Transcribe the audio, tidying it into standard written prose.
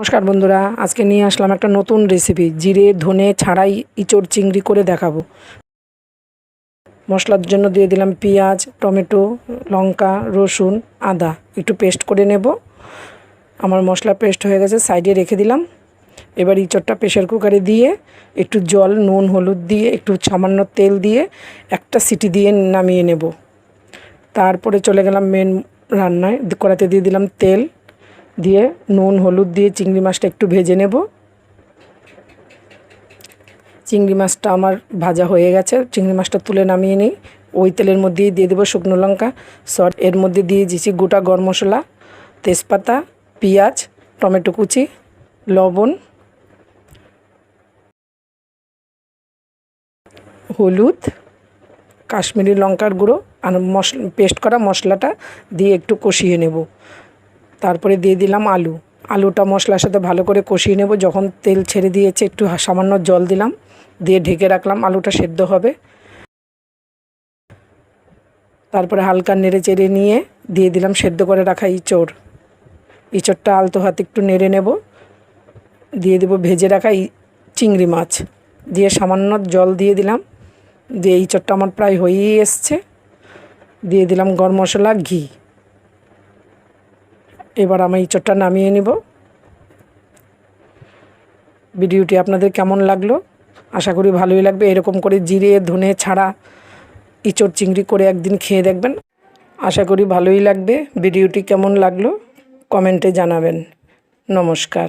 নমস্কার বন্ধুরা, আজকে নিয়ে আসলাম একটা নতুন রেসিপি। জিরে ধনে ছাড়াই ইঁচড় চিংড়ি করে দেখাবো। মশলার জন্য দিয়ে দিলাম পেঁয়াজ, টমেটো, লঙ্কা, রসুন, আদা একটু পেস্ট করে নেব। আমার মশলা পেস্ট হয়ে গেছে, সাইডে রেখে দিলাম। এবার ইঁচড়টা প্রেসার কুকারে দিয়ে একটু জল, নুন, হলুদ দিয়ে একটু সামান্য তেল দিয়ে একটা সিটি দিয়ে নামিয়ে নেব। তারপরে চলে গেলাম মেন রান্নায়। কড়াতে দিয়ে দিলাম তেল, দিয়ে নুন হলুদ দিয়ে চিংড়ি মাছটা একটু ভেজে নেব। চিংড়ি মাছটা আমার ভাজা হয়ে গেছে, চিংড়ি মাছটা তুলে নামিয়ে নিই। ওই তেলের মধ্যেই দিয়ে দেবো শুকনো লঙ্কা, এর মধ্যে দিয়ে দিয়েছি গোটা গরম মশলা, তেজপাতা, পেঁয়াজ, টমেটো কুচি, লবণ, হলুদ, কাশ্মীরি লঙ্কার গুঁড়ো আর পেস্ট করা মশলাটা দিয়ে একটু কষিয়ে নেব। তারপরে দিয়ে দিলাম আলুটা মশলার সাথে ভালো করে কষিয়ে নেব। যখন তেল ছেড়ে দিয়েছে একটু সামান্য জল দিলাম, দিয়ে ঢেকে রাখলাম, আলুটা সেদ্ধ হবে। তারপরে হালকা নেড়ে চেড়ে নিয়ে দিয়ে দিলাম সেদ্ধ করে রাখা ইঁচড়টা আলতো হাতে একটু নেড়ে নেব। দিয়ে দেবো ভেজে রাখা চিংড়ি মাছ, দিয়ে সামান্য জল দিয়ে দিলাম। দিয়ে ইঁচড়টা আমার প্রায় হয়েই এসছে। দিয়ে দিলাম গরম মশলা, ঘি। এবার আমি ইঁচড়টা নামিয়ে নেব। ভিডিওটি আপনাদের কেমন লাগলো? আশা করি ভালোই লাগবে। এরকম করে জিরে ধনে ছাড়া ইঁচড় চিংড়ি করে একদিন খেয়ে দেখবেন, আশা করি ভালোই লাগবে। ভিডিওটি কেমন লাগলো কমেন্টে জানাবেন। নমস্কার।